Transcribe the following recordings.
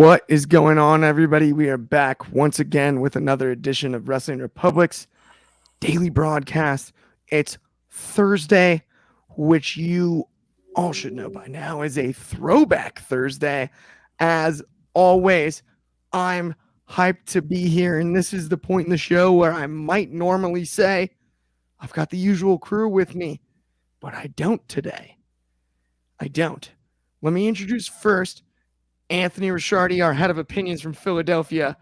What is going on, everybody? We are back once again with another edition of Wrestling Republic's daily broadcast. It's Thursday, which you all should know by now is a Throwback Thursday. As always, I'm hyped to be here, and this is the point in the show where I might normally say, I've got the usual crew with me, but I don't today. I don't. Let me introduce first Anthony Ricciardi, our head of opinions from Philadelphia,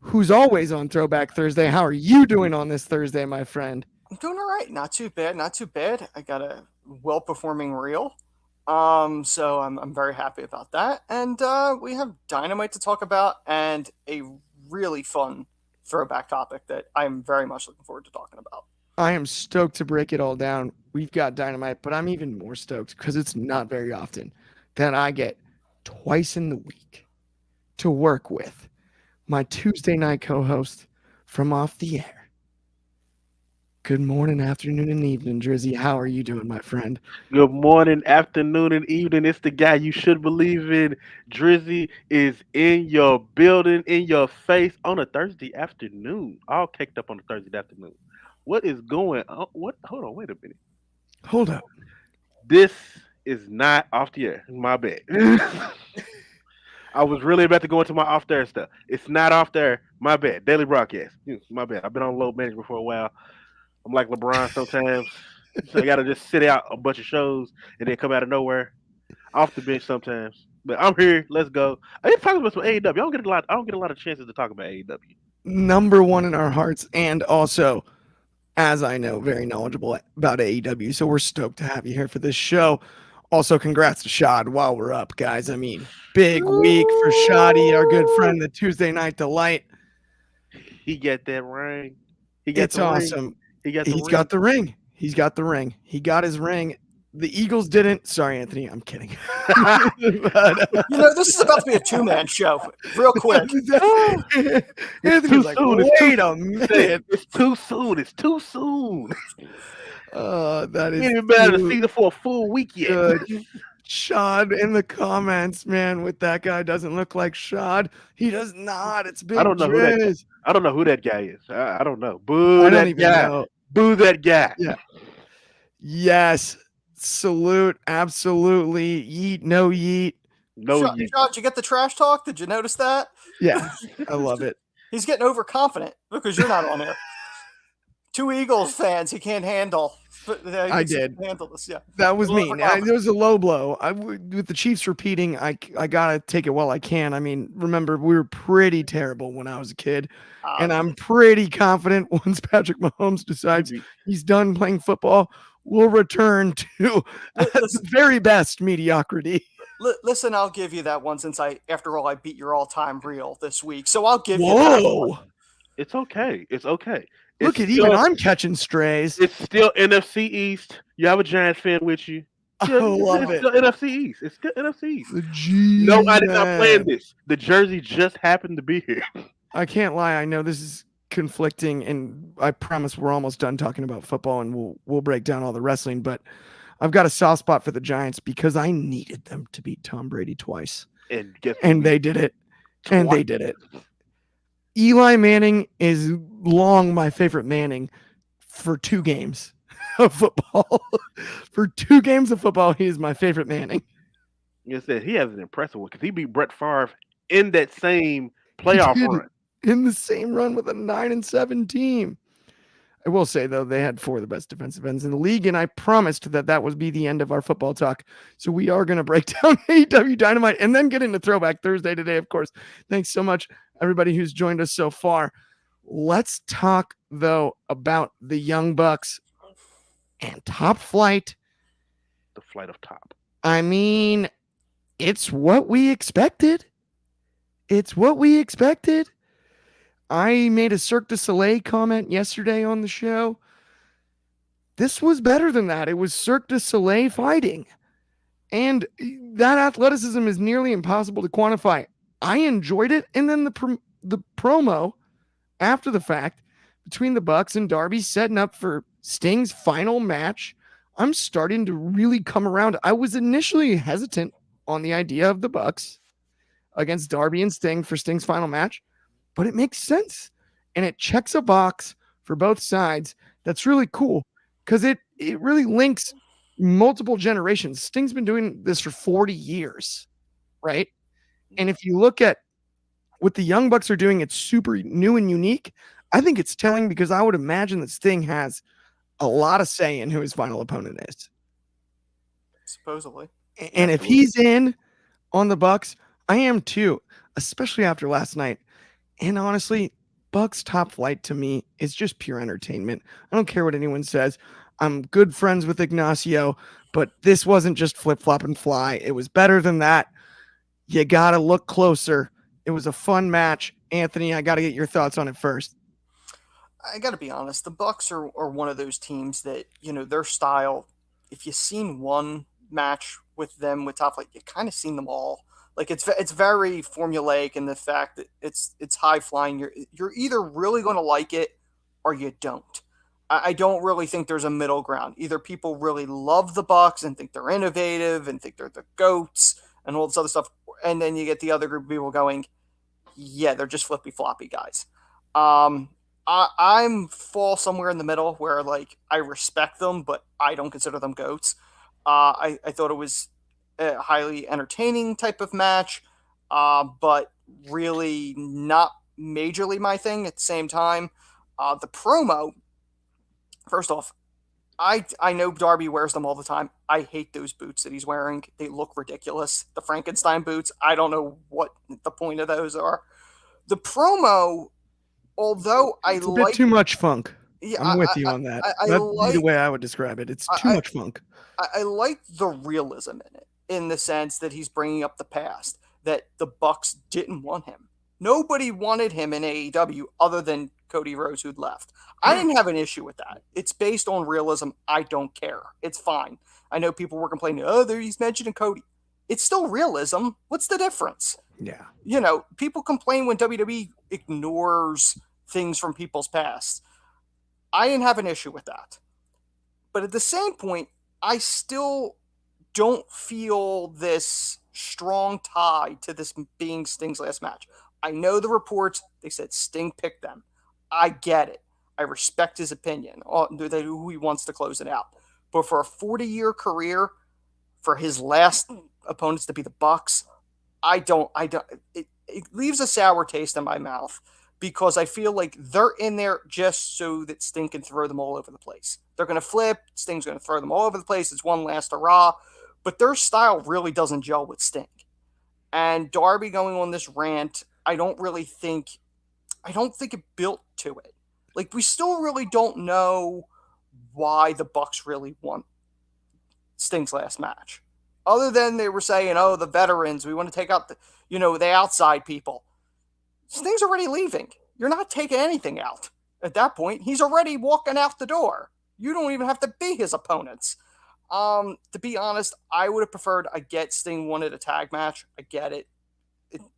who's always on Throwback Thursday. How are you doing on this Thursday, my friend? I'm doing all right. Not too bad. Not too bad. I got a well-performing reel. So I'm very happy about that. And we have Dynamite to talk about and a really fun throwback topic that I'm very much looking forward to talking about. I am stoked to break it all down. We've got Dynamite, but I'm even more stoked because it's not very often that I get twice in the week to work with my Tuesday night co-host from off the air. Good morning, afternoon, and evening, Drizzy. How are you doing, my friend? Good morning, afternoon, and evening. It's the guy you should believe in. Drizzy is in your building, in your face on a Thursday afternoon. All caked up on a Thursday afternoon. What is going on? What? Hold on, wait a minute. Hold up. This is not off the air. My bad. I was really about to go into my off the air stuff. It's not off there. My bad. Daily broadcast. My bad. I've been on load management for a while. I'm like LeBron sometimes. So I gotta just sit out a bunch of shows and then come out of nowhere. Off the bench sometimes. But I'm here. Let's go. I need to talk about some AEW. I don't get a lot of chances to talk about AEW. Number one in our hearts, and also, as I know, very knowledgeable about AEW. So we're stoked to have you here for this show. Also, congrats to Shad while we're up, guys. I mean, big week for Shadi, our good friend, the Tuesday Night Delight. He got that ring. It's awesome. He's got the ring. He's got the ring. He got his ring. The Eagles didn't. Sorry, Anthony. I'm kidding. But, this is about to be a two-man show. Real quick. Anthony's like, wait a minute. It's too soon. It's too soon. That is even better to see it for a full week yet. Good. Shad in the comments, man. With that guy doesn't look like Shad. He does not. It's big. I don't know who that guy is. I don't know. Boo that guy. Know. Boo that guy. Yeah. Yes. Salute. Absolutely. Yeet. No yeet. No Shad, yeet. Shad, did you get the trash talk? Did you notice that? Yeah. I love it. He's getting overconfident because you're not on here. Two Eagles fans he can't handle. But, I did handle this. Yeah, that was me. It was a low blow. With the Chiefs repeating, I gotta take it while I can. I mean, remember we were pretty terrible when I was a kid, and I'm pretty confident once Patrick Mahomes decides he's done playing football, we'll return to the very best mediocrity. Listen, I'll give you that one since after all, I beat your all-time reel this week. So I'll give you that one. It's okay. It's okay. Look at even I'm catching strays. It's still NFC East. You have a Giants fan with you. I love it. It's still NFC East. It's still NFC East. G-Man. No, I did not plan this. The jersey just happened to be here. I can't lie. I know this is conflicting, and I promise we're almost done talking about football, and we'll break down all the wrestling. But I've got a soft spot for the Giants because I needed them to beat Tom Brady twice, and they did it. And they did it. Eli Manning is long my favorite Manning for 2 games of football. For 2 games of football, he is my favorite Manning. You said he has an impressive one because he beat Brett Favre in that same playoff run. In the same run with a 9-7 team. I will say, though, they had 4 of the best defensive ends in the league, and I promised that would be the end of our football talk. So we are going to break down AEW Dynamite and then get into Throwback Thursday today, of course. Thanks so much, everybody who's joined us so far. Let's talk, though, about the Young Bucks and Top Flight. The flight of top. I mean, it's what we expected. I made a Cirque du Soleil comment yesterday on the show. This was better than that. It was Cirque du Soleil fighting. And that athleticism is nearly impossible to quantify. I enjoyed it. And then the promo after the fact between the Bucks and Darby setting up for Sting's final match, I'm starting to really come around. I was initially hesitant on the idea of the Bucks. against Darby and Sting for Sting's final match, but it makes sense. And it checks a box for both sides. That's really cool because it really links multiple generations. Sting's been doing this for 40 years, right? And if you look at what the Young Bucks are doing, it's super new and unique. I think it's telling because I would imagine that Sting has a lot of say in who his final opponent is. Supposedly. And if he's in on the Bucks, I am too, especially after last night. And honestly, Bucks Top Flight to me is just pure entertainment. I don't care what anyone says. I'm good friends with Ignacio, but this wasn't just flip flop and fly. It was better than that. You got to look closer. It was a fun match. Anthony, I got to get your thoughts on it first. I got to be honest. The Bucks are one of those teams that, their style, if you've seen one match with them with Top Flight, you've kind of seen them all. Like it's very formulaic in the fact that it's high flying. You're either really going to like it or you don't. I don't really think there's a middle ground. Either people really love the Bucks and think they're innovative and think they're the goats and all this other stuff, and then you get the other group of people going, yeah, they're just flippy floppy guys. I'm fall somewhere in the middle where like I respect them, but I don't consider them goats. I thought it was a highly entertaining type of match, but really not majorly my thing at the same time. The promo, first off, I know Darby wears them all the time. I hate those boots that he's wearing. They look ridiculous. The Frankenstein boots, I don't know what the point of those are. The promo, although It's a bit too much funk. Yeah, I'm with you on that. That's the way I would describe it. It's too much funk. I like the realism in it, in the sense that he's bringing up the past, that the Bucks didn't want him. Nobody wanted him in AEW other than Cody Rhodes, who'd left. I didn't have an issue with that. It's based on realism. I don't care. It's fine. I know people were complaining, he's mentioning Cody. It's still realism. What's the difference? Yeah. People complain when WWE ignores things from people's past. I didn't have an issue with that. But at the same point, I still don't feel this strong tie to this being Sting's last match. I know the reports, they said Sting picked them. I get it. I respect his opinion, who he wants to close it out. But for a 40-year career, for his last opponents to be the Bucks, it leaves a sour taste in my mouth, because I feel like they're in there just so that Sting can throw them all over the place. They're going to flip. Sting's going to throw them all over the place. It's one last hurrah. But their style really doesn't gel with Sting. And Darby going on this rant, I don't think it built to it. Like, we still really don't know why the Bucks really want Sting's last match. Other than they were saying, the veterans, we want to take out the outside people. Sting's already leaving. You're not taking anything out. At that point, he's already walking out the door. You don't even have to be his opponents. To be honest, I would have preferred. I get Sting wanted a tag match. I get it.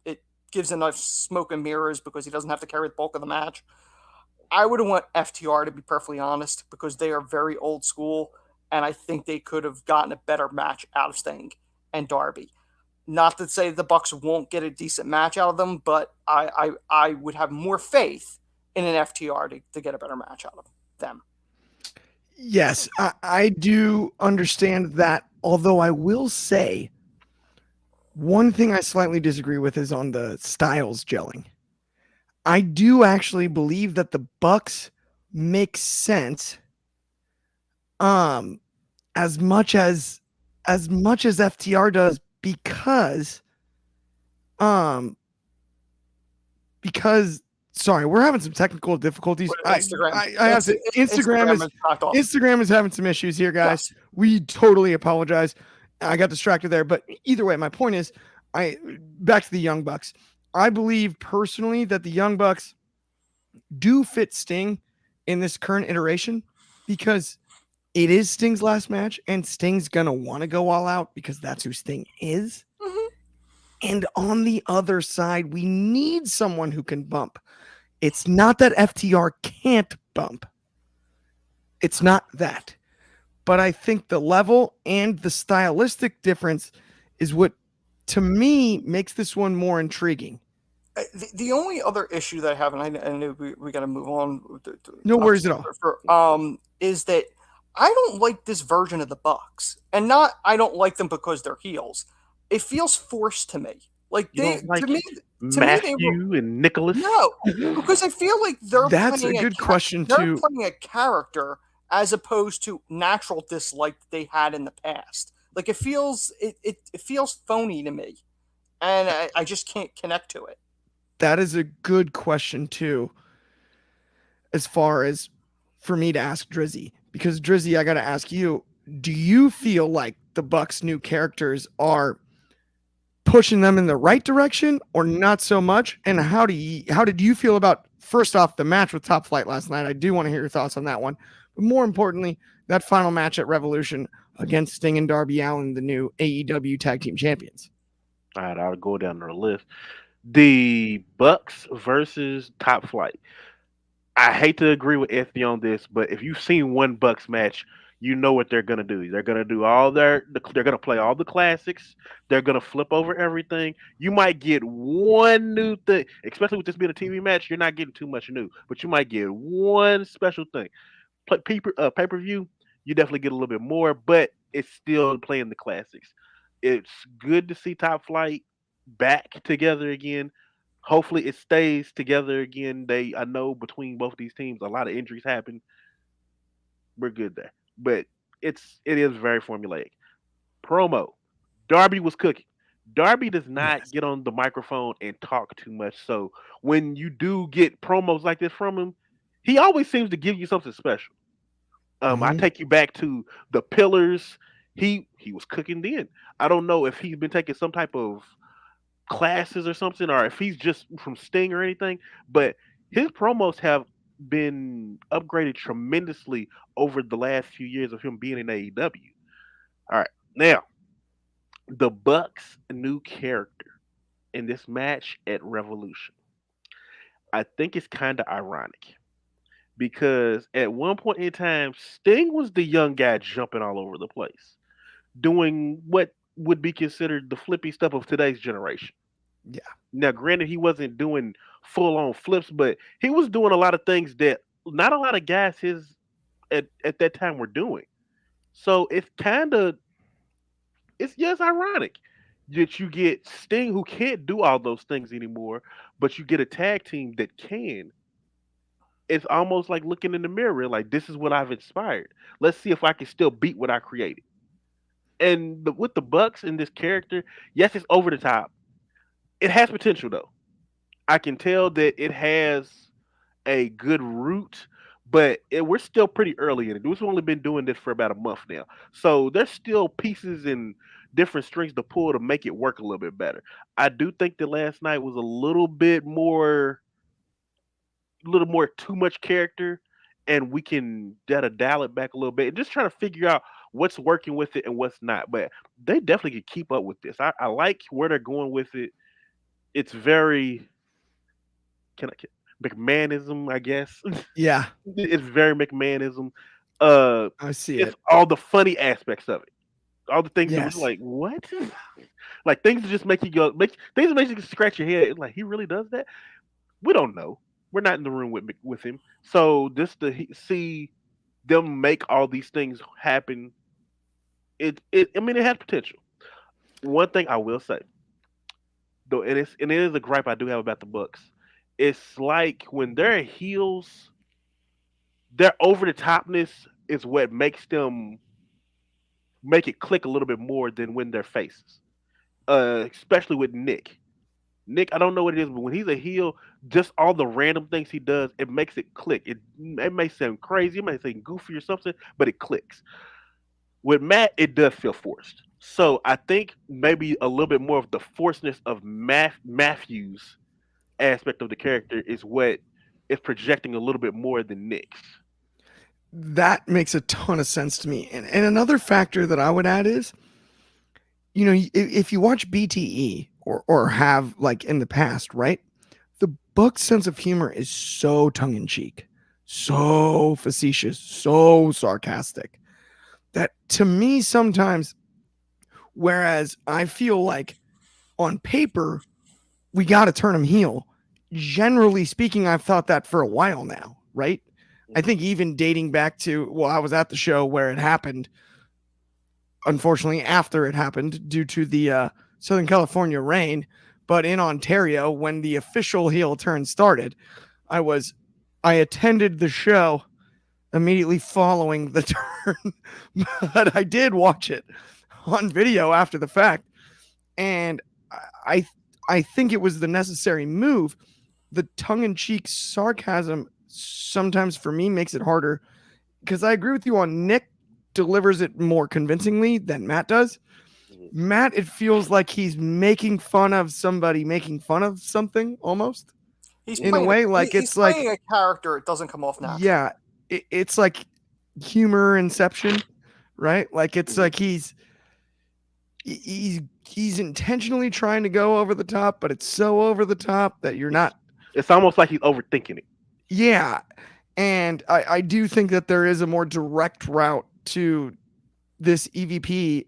It gives enough smoke and mirrors because he doesn't have to carry the bulk of the match. I would have want FTR, to be perfectly honest, because they are very old school, and I think they could have gotten a better match out of Sting and Darby. Not to say the Bucks won't get a decent match out of them, but I would have more faith in an FTR to get a better match out of them. Yes, I do understand that, although I will say one thing I slightly disagree with is on the styles gelling. I do actually believe that the Bucks make sense as much as FTR does, because sorry, we're having some technical difficulties. Instagram is having some issues here, guys. Yes. We totally apologize. I got distracted there, but either way, my point is, back to the Young Bucks. I believe personally that the Young Bucks do fit Sting in this current iteration, because it is Sting's last match, and Sting's gonna want to go all out because that's who Sting is. Mm-hmm. And on the other side, we need someone who can bump. It's not that FTR can't bump. It's not that. But I think the level and the stylistic difference is what to me makes this one more intriguing. The only other issue that I have, and I know we got to move on. No worries at all. Is that I don't like this version of the Bucks, and not I don't like them because they're heels. It feels forced to me. Like You don't like to me they were Matthew and Nicholas? no, because I feel like That's a good question they're too. playing a character as opposed to natural dislike that they had in the past. Like it feels phony to me, and I just can't connect to it. That is a good question too, as far as for me to ask Drizzy. Because Drizzy, I gotta ask you, do you feel like the Bucks' new characters are pushing them in the right direction or not so much? And how did you feel about, first off, the match with Top Flight last night? I do want to hear your thoughts on that one. But more importantly, that final match at Revolution against Sting and Darby Allin, the new AEW Tag Team Champions. All right, I'll go down the list. The Bucks versus Top Flight. I hate to agree with Anthony on this, but if you've seen one Bucks match, you know what they're gonna do. They're gonna do they're gonna play all the classics. They're gonna flip over everything. You might get one new thing, especially with this being a TV match. You're not getting too much new, but you might get one special thing. Pay per view, you definitely get a little bit more, but it's still playing the classics. It's good to see Top Flight back together again. Hopefully, it stays together again. I know between both these teams, a lot of injuries happen. We're good there, but it is very formulaic. Promo. Darby was cooking. Darby does not get on the microphone and talk too much. So when you do get promos like this from him, he always seems to give you something special. I take you back to the Pillars. He was cooking then. I don't know if he's been taking some type of classes or something, or if he's just from Sting or anything. But his promos have been upgraded tremendously over the last few years of him being in AEW. All right, now the Bucks' new character in this match at Revolution. I think it's kind of ironic because at one point in time, Sting was the young guy jumping all over the place, doing what would be considered the flippy stuff of today's generation. Yeah. Now, granted, he wasn't doing full on flips, but he was doing a lot of things that not a lot of guys at that time were doing. So it's ironic that you get Sting who can't do all those things anymore, but you get a tag team that can. It's almost like looking in the mirror, like this is what I've inspired. Let's see if I can still beat what I created. And with the Bucks and this character, yes, it's over the top. It has potential though. I can tell that it has a good root, but we're still pretty early in it. We've only been doing this for about a month now, so there's still pieces and different strings to pull to make it work a little bit better. I do think that last night was a little more too much character, and we can dial it back a little bit and just trying to figure out what's working with it and what's not. But they definitely could keep up with this. I like where they're going with it. It's very can I McMahonism, I guess. Yeah. It's very McMahonism. I see It's it. all the funny aspects of it. All the things that Yes. was like, what? Like things that just make you go, things that make you scratch your head. Like he really does that. We don't know. We're not in the room with him. So just to see them make all these things happen, I mean, it has potential. One thing I will say, though, and it is a gripe I do have about the Bucks. It's like when they're heels, their over the topness is what makes them make it click a little bit more than when they're faces. Especially with Nick. Nick, I don't know what it is, but when he's a heel, just all the random things he does, it makes it click. It may sound crazy, it may seem goofy or something, but it clicks. With Matt, it does feel forced. So I think maybe a little bit more of the forcedness of Matthews aspect of the character is what is projecting a little bit more than Nick's. That makes a ton of sense to me. And another factor that I would add is, if you watch BTE or have like in the past, right? The Buck's sense of humor is so tongue in cheek, so facetious, so sarcastic that to me sometimes, whereas I feel like on paper, we got to turn him heel. Generally speaking, I've thought that for a while now, right? I think even dating back to, well, I was at the show where it happened, unfortunately, after it happened due to the Southern California rain. But in Ontario, when the official heel turn started, I attended the show immediately following the turn, but I did watch it on video after the fact, and I I think it was the necessary move. The tongue-in-cheek sarcasm sometimes for me makes it harder because I agree with you on Nick delivers it more convincingly than Matt does. Matt, it feels like he's making fun of somebody making fun of something almost. He's in a way, like he's it's playing like a character. It doesn't come off natural. yeah, it's like humor inception, right? Like it's like he's intentionally trying to go over the top, but it's so over the top that you're not. It's almost like he's overthinking it. Yeah, and I do think that there is a more direct route to this EVP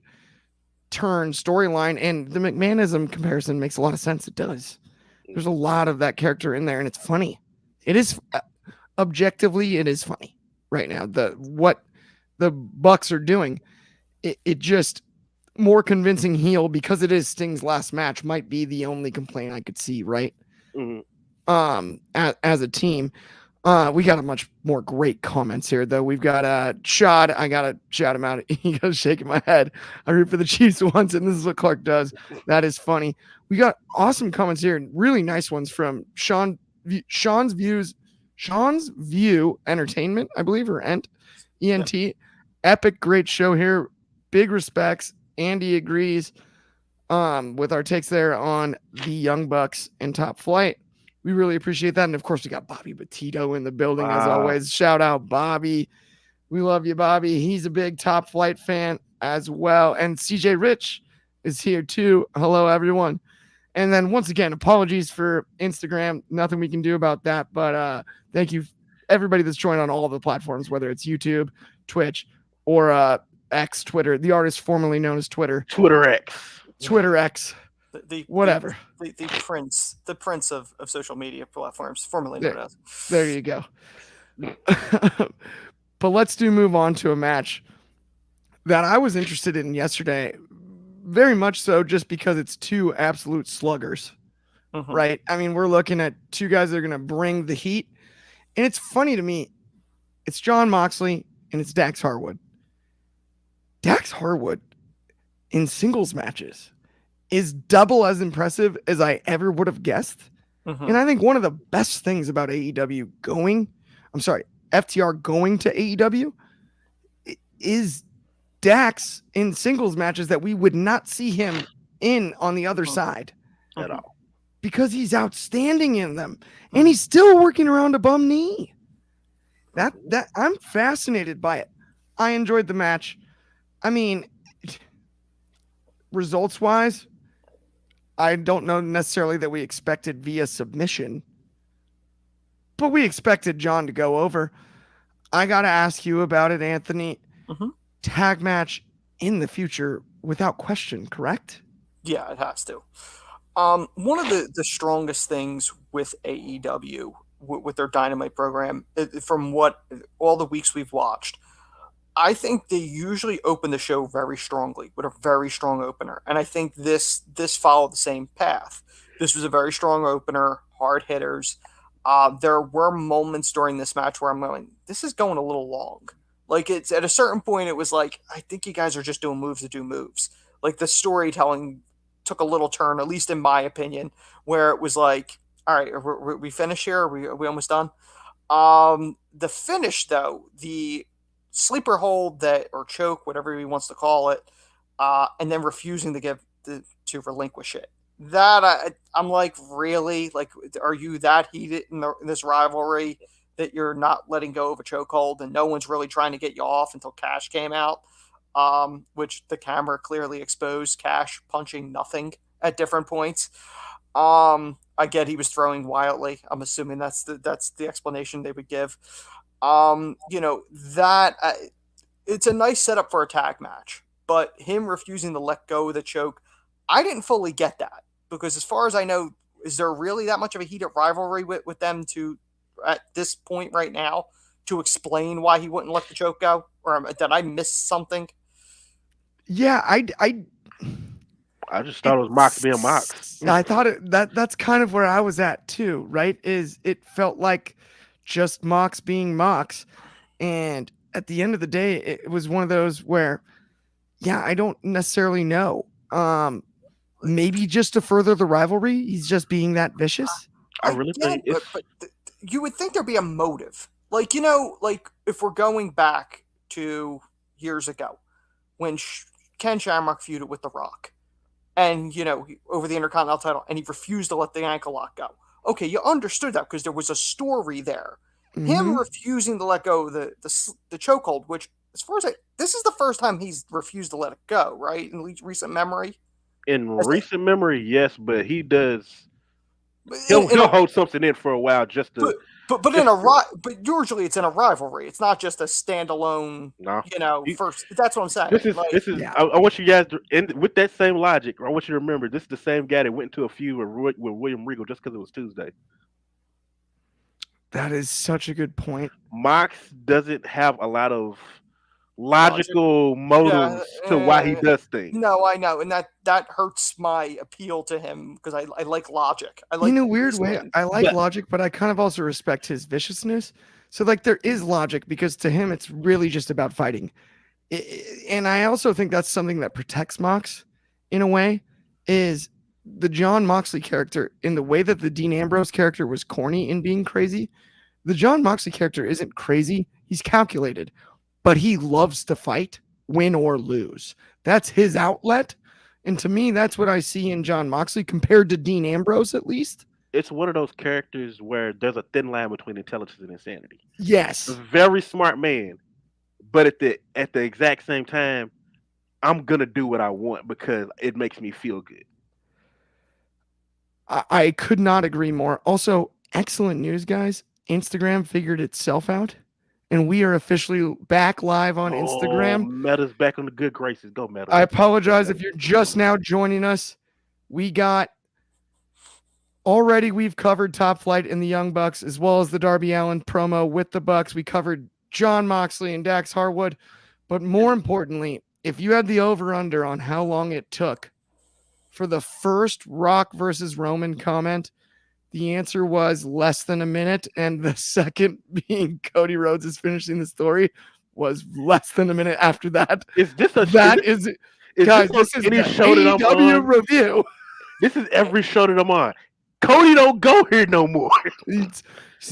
turn storyline, and the McMahonism comparison makes a lot of sense. It does. There's a lot of that character in there, and it's funny. It is objectively, it is funny right now. What the Bucks are doing, it just more convincing heel because it is Sting's last match might be the only complaint I could see, right? As a team. We got a much more great comments here, though. We've got Shad. I gotta shout him out. He goes shaking my head. I root for the Chiefs once, and this is what Clark does. That is funny. We got awesome comments here, and really nice ones from Sean's View Entertainment, I believe, or ENT. Yeah. Epic, great show here. Big respects. Andy agrees with our takes there on the Young Bucks and Top Flight. We really appreciate that. And of course, we got Bobby Petito in the building as always. Shout out Bobby. We love you, Bobby. He's a big Top Flight fan as well. And CJ Rich is here too. Hello, everyone. And then once again, apologies for Instagram. Nothing we can do about that. But thank you, everybody that's joined on all the platforms, whether it's YouTube, Twitch, or X, Twitter, the artist formerly known as Twitter. Twitter X. Whatever. The prince of social media platforms, formerly known as. There you go. But let's move on to a match that I was interested in yesterday, very much so just because it's two absolute sluggers, right? I mean, we're looking at two guys that are going to bring the heat. And it's funny to me, it's Jon Moxley and it's Dax Harwood. Dax Harwood in singles matches is double as impressive as I ever would have guessed. And I think one of the best things about FTR going to AEW is Dax in singles matches that we would not see him in on the other side at all, because he's outstanding in them and he's still working around a bum knee. That I'm fascinated by it. I enjoyed the match. I mean, results wise, I don't know necessarily that we expected via submission, but we expected John to go over. I got to ask you about it, Anthony. Tag match in the future without question, correct? Yeah, it has to. One of the strongest things with AEW, with their Dynamite program, from what all the weeks we've watched, I think they usually open the show very strongly with a very strong opener. And I think this followed the same path. This was a very strong opener, hard hitters. There were moments during this match where I'm going, this is going a little long. Like, it's at a certain point, it was like, I think you guys are just doing moves to do moves. Like, the storytelling took a little turn, at least in my opinion, where it was like, all right, are we finished here? Are we almost done? The finish, though, the sleeper hold or choke, whatever he wants to call it, and then refusing to relinquish it. That I'm like, really? Like, are you that heated in this rivalry that you're not letting go of a chokehold and no one's really trying to get you off until Cash came out, which the camera clearly exposed Cash punching nothing at different points. I get he was throwing wildly. I'm assuming that's the explanation they would give. It's a nice setup for a tag match, but him refusing to let go of the choke, I didn't fully get that. Because as far as I know, is there really that much of a heated rivalry with them to at this point right now to explain why he wouldn't let the choke go? Or did I miss something? Yeah, I just thought it was Mox being Mox. I thought that's kind of where I was at too, right? Is it felt like just Mox being Mox, and at the end of the day, it was one of those where, yeah, I don't necessarily know. Maybe just to further the rivalry, he's just being that vicious. I really think it's. But you would think there'd be a motive. Like, like if we're going back to years ago when Ken Shamrock feuded with The Rock and, over the Intercontinental title, and he refused to let the ankle lock go. Okay, you understood that because there was a story there. Mm-hmm. Him refusing to let go of the chokehold, which, as far as this is the first time he's refused to let it go, right? In recent memory? In recent memory, yes, but he does. He'll hold something in for a while just to. But usually it's in a rivalry. It's not just a standalone. No, first. That's what I'm saying. This is. Yeah. I want you guys to, with that same logic. I want you to remember this is the same guy that went into a feud with William Regal just because it was Tuesday. That is such a good point. Mox doesn't have a lot of logical motives to why he does things. No, I know, and that hurts my appeal to him because I like logic. I like in a weird way. I like logic, but I kind of also respect his viciousness. So like there is logic because to him it's really just about fighting, and I also think that's something that protects Mox in a way. Is the Jon Moxley character in the way that the Dean Ambrose character was corny in being crazy? The Jon Moxley character isn't crazy; he's calculated. But he loves to fight, win or lose. That's his outlet. And to me, that's what I see in Jon Moxley compared to Dean Ambrose, at least. It's one of those characters where there's a thin line between intelligence and insanity. Yes. A very smart man. But at the exact same time, I'm going to do what I want because it makes me feel good. I could not agree more. Also, excellent news, guys. Instagram figured itself out. And we are officially back live on Instagram. Meta's back on the good graces. Go, Meta. I apologize if you're just now joining us. We've covered Top Flight and the Young Bucks, as well as the Darby Allin promo with the Bucks. We covered Jon Moxley and Dax Harwood. But more importantly, if you had the over-under on how long it took for the first Rock versus Roman comment, the answer was less than a minute, and the second being Cody Rhodes is finishing the story was less than a minute after that. Is this a guys? This is any show that I'm on? Review. This is every show that I'm on. Cody don't go here no more. He's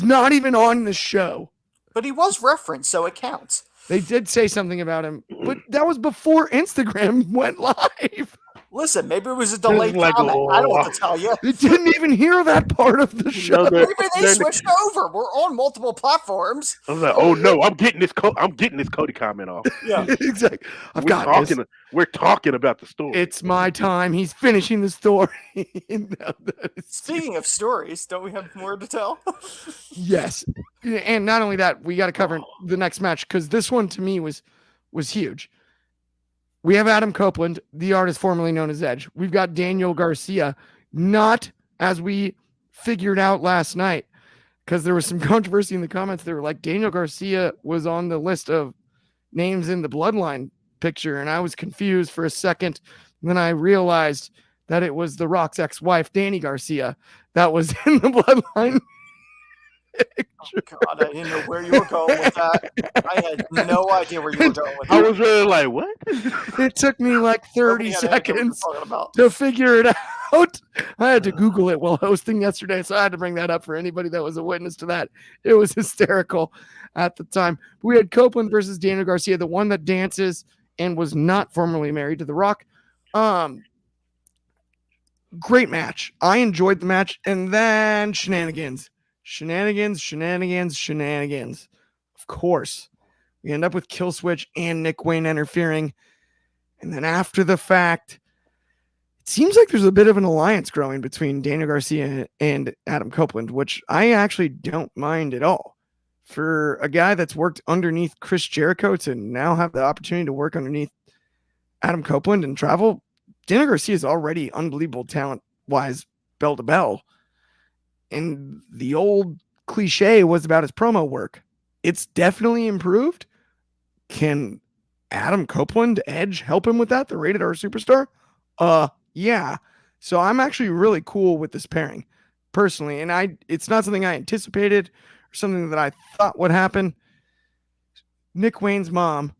not even on the show, but he was referenced, so it counts. They did say something about him, but that was before Instagram went live. Listen, maybe it was a delayed comment. I don't know what to tell you. They didn't even hear that part of the show. Maybe they switched over. We're on multiple platforms. I was like, oh no, I'm getting this Cody comment off. Yeah, exactly. We're talking about the story. It's my time. He's finishing the story. Speaking of stories, don't we have more to tell? Yes, and not only that, we got to cover the next match because this one to me was huge. We have Adam Copeland, the artist formerly known as Edge. We've got Daniel Garcia, not as we figured out last night, because there was some controversy in the comments. They were like, Daniel Garcia was on the list of names in the Bloodline picture, and I was confused for a second. And then I realized that it was The Rock's ex-wife, Dani Garcia, that was in the Bloodline Oh God, I didn't know where you were going with that. I had no idea where you were going with that. I was really like, what? It took me like 30 seconds to figure it out. I had to Google it while hosting yesterday, so I had to bring that up for anybody that was a witness to that. It was hysterical at the time. We had Copeland versus Daniel Garcia, the one that dances and was not formerly married to The Rock. Great match. I enjoyed the match, and then shenanigans. Of course, we end up with Killswitch and Nick Wayne interfering. And then after the fact, it seems like there's a bit of an alliance growing between Daniel Garcia and Adam Copeland, which I actually don't mind at all. For a guy that's worked underneath Chris Jericho to now have the opportunity to work underneath Adam Copeland and travel, Daniel Garcia is already unbelievable talent wise bell to bell. And the old cliche was about his promo work. It's definitely improved. Can Adam Copeland, Edge, help him with that? The Rated R Superstar? Yeah. So I'm actually really cool with this pairing, personally. And it's not something I anticipated or something that I thought would happen. Nick Wayne's mom,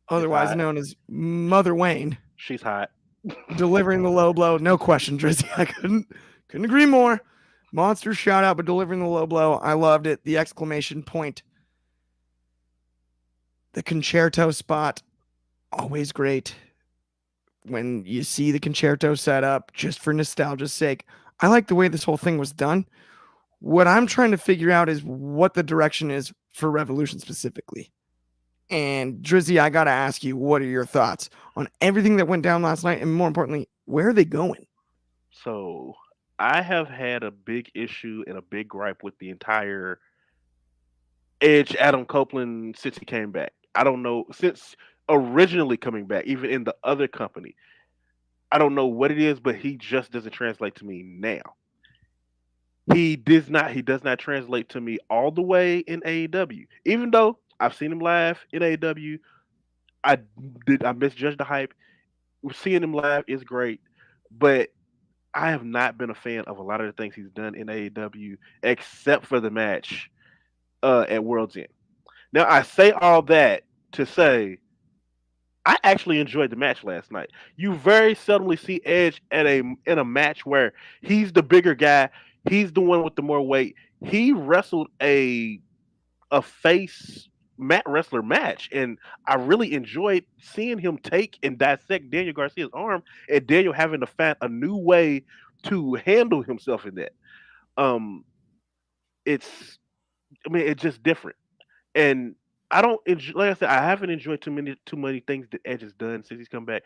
otherwise known as Mother Wayne, she's hot. delivering the low blow. No question, Drizzy. I couldn't agree more. Monster shout out, but delivering the low blow. I loved it. The exclamation point. The concerto spot. Always great. When you see the concerto set up, just for nostalgia's sake. I like the way this whole thing was done. What I'm trying to figure out is what the direction is for Revolution specifically. And Drizzy, I got to ask you, what are your thoughts on everything that went down last night? And more importantly, where are they going? So I have had a big issue and a big gripe with the entire Edge Adam Copeland since he came back. I don't know, since originally coming back, even in the other company. I don't know what it is, but he just doesn't translate to me now. He does not translate to me all the way in AEW. Even though I've seen him live in AEW, I misjudged the hype. Seeing him live is great, but I have not been a fan of a lot of the things he's done in AEW except for the match at World's End. Now I say all that to say I actually enjoyed the match last night. You very seldomly see Edge in a match where he's the bigger guy, he's the one with the more weight. He wrestled a face mat wrestler match, and I really enjoyed seeing him take and dissect Daniel Garcia's arm, and Daniel having to find a new way to handle himself in that. Um, it's I mean it's just different, and I don't enjoy, like I said, I haven't enjoyed too many things that Edge has done since he's come back.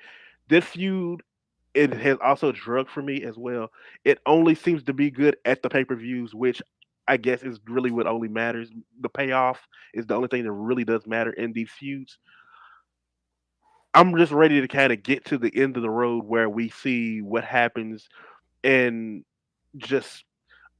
This feud, it has also drugged for me as well. It only seems to be good at the pay-per-views, which I guess is really what only matters. The payoff is the only thing that really does matter in these feuds. I'm just ready to kind of get to the end of the road where we see what happens and just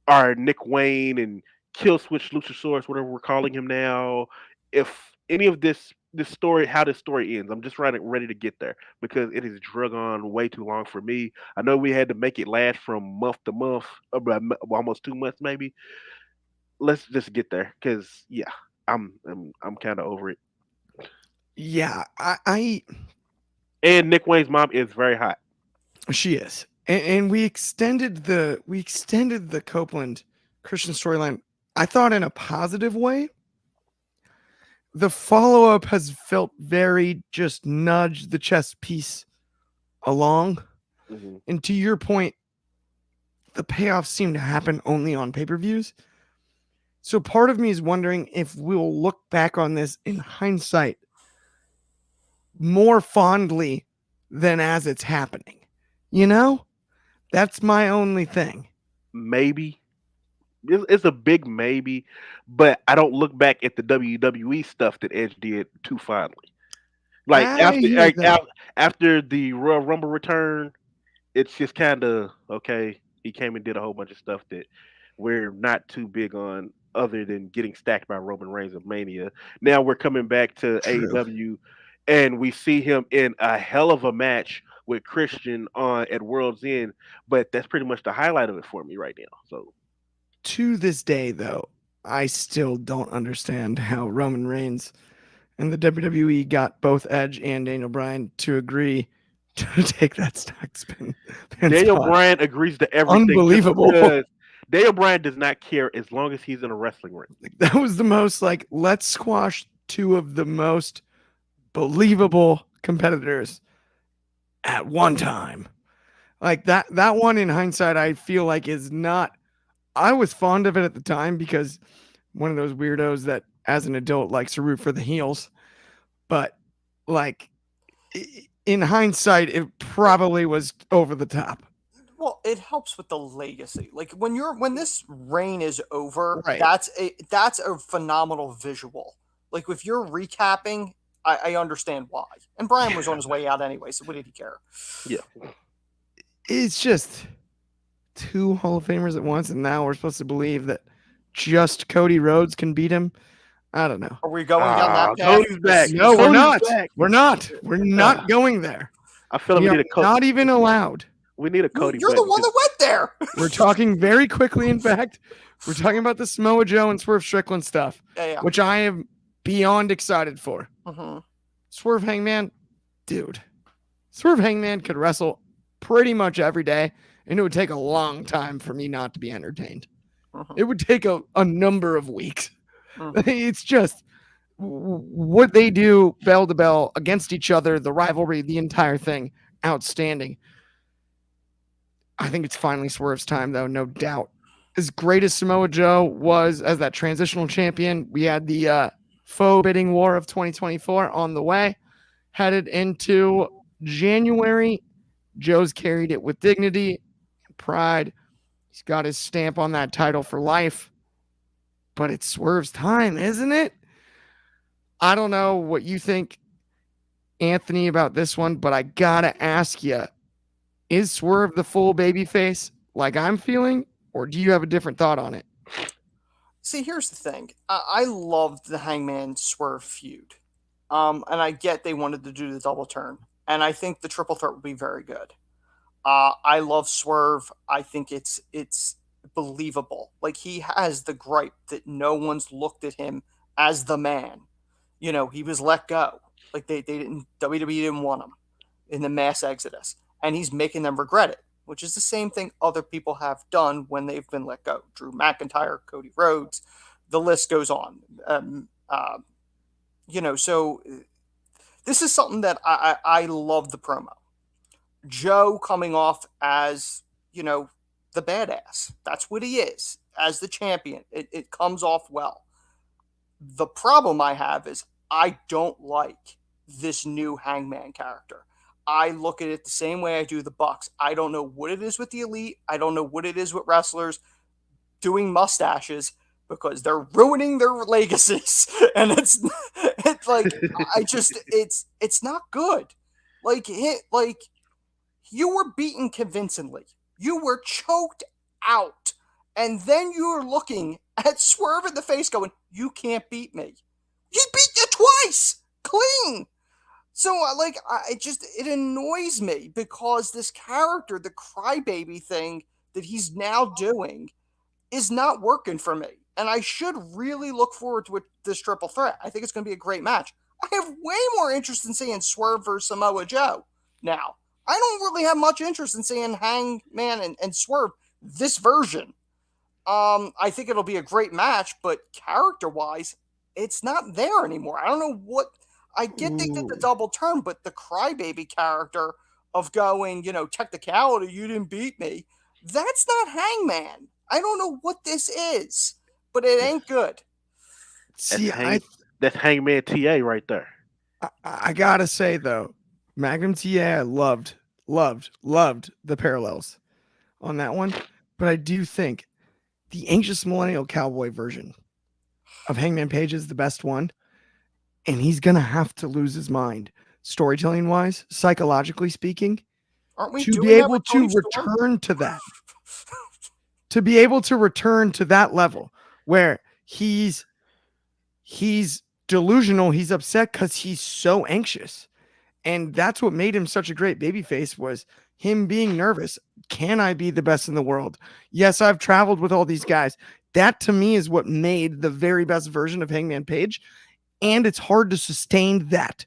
our Nick Wayne and Kill Switch Luchasaurus, whatever we're calling him now. If any of this story, how this story ends, I'm just ready to get there because it has drug on way too long for me. I know we had to make it last from month to month, about almost 2 months maybe. Let's just get there because yeah, I'm kind of over it. Yeah, I And Nick Wayne's mom is very hot. she is. And we extended the Copeland Christian storyline, I thought, in a positive way. The follow-up has felt very just nudge the chess piece along. Hmm. And to your point, the payoffs seem to happen only on pay-per-views. So part of me is wondering if we'll look back on this in hindsight more fondly than as it's happening. You know? That's my only thing. Maybe it's a big maybe, but I don't look back at the WWE stuff that Edge did too fondly. Like I hear that. after the Royal Rumble return, it's just kind of okay. He came and did a whole bunch of stuff that we're not too big on, other than getting stacked by Roman Reigns of Mania. Now we're coming back to True. AEW, and we see him in a hell of a match with Christian on at World's End. But that's pretty much the highlight of it for me right now. So To this day, though, I still don't understand how Roman Reigns and the WWE got both Edge and Daniel Bryan to agree to take that stack pin Daniel spot. Bryan agrees to everything just Unbelievable. because Daniel Bryan does not care as long as he's in a wrestling ring. That was the most like, let's squash two of the most believable competitors at one time. Like that one in hindsight, I feel like is not. I was fond of it at the time because one of those weirdos that as an adult likes to root for the heels. But like in hindsight, it probably was over the top. Well, it helps with the legacy. Like when this reign is over, Right. that's a phenomenal visual. Like if you're recapping, I understand why. And Brian was on his way out anyway, so what did he care? Yeah. It's just 2 Hall of Famers at once, and now we're supposed to believe that just Cody Rhodes can beat him. I don't know. Are we going down that path? Cody's back. No, we're Cody's not. back. We're not. We're not going there. I feel like We we are need a Cody. not even allowed. We need a Cody. You're the one that went there. We're talking very quickly. In fact, we're talking about the Samoa Joe and Swerve Strickland stuff, Yeah. which I am beyond excited for. Mm-hmm. Swerve Hangman, dude. Swerve Hangman could wrestle pretty much every day, and it would take a long time for me not to be entertained. Mm-hmm. It would take a number of weeks. Mm-hmm. It's just what they do bell to bell against each other, the rivalry, the entire thing, outstanding. I think it's finally Swerve's time, though, no doubt. As great as Samoa Joe was as that transitional champion, we had the faux bidding war of 2024 on the way. Headed into January, Joe's carried it with dignity and pride. He's got his stamp on that title for life. But it's Swerve's time, isn't it? I don't know what you think, Anthony, about this one, but I gotta ask you, is Swerve the full babyface like I'm feeling, or do you have a different thought on it? See, here's the thing. I loved the Hangman Swerve feud. And I get they wanted to do the double turn. And I think the triple threat would be very good. I love Swerve. I think it's believable. Like, he has the gripe that no one's looked at him as the man. You know, he was let go. Like, they didn't, WWE didn't want him in the mass exodus. And he's making them regret it, which is the same thing other people have done when they've been let go. Drew McIntyre, Cody Rhodes, the list goes on. So this is something that I love the promo. Joe coming off as, the badass. That's what he is. As the champion, it comes off well. The problem I have is I don't like this new Hangman character. I look at it the same way I do the Bucks. I don't know what it is with the Elite. I don't know what it is with wrestlers doing mustaches because they're ruining their legacies. And it's not good. Like, you were beaten convincingly. You were choked out. And then you were looking at Swerve in the face going, you can't beat me. He beat you twice. Clean. So, it annoys me because this character, the crybaby thing that he's now doing, is not working for me. And I should really look forward to this triple threat. I think it's going to be a great match. I have way more interest in seeing Swerve versus Samoa Joe now. I don't really have much interest in seeing Hangman and Swerve this version. I think it'll be a great match, but character-wise, it's not there anymore. I don't know what... I get they did the double turn, but the crybaby character of going, technicality, you didn't beat me, that's not Hangman. I don't know what this is, but it ain't good. See, that's Hangman TA right there. I gotta say, though, Magnum TA, I loved the parallels on that one, but I do think the Anxious Millennial Cowboy version of Hangman Page is the best one. And he's going to have to lose his mind, storytelling wise, psychologically speaking, Aren't we to be able to return to that. To be able to return to that level where he's delusional, he's upset because he's so anxious. And that's what made him such a great babyface, was him being nervous. Can I be the best in the world? Yes, I've traveled with all these guys. That to me is what made the very best version of Hangman Page. And it's hard to sustain that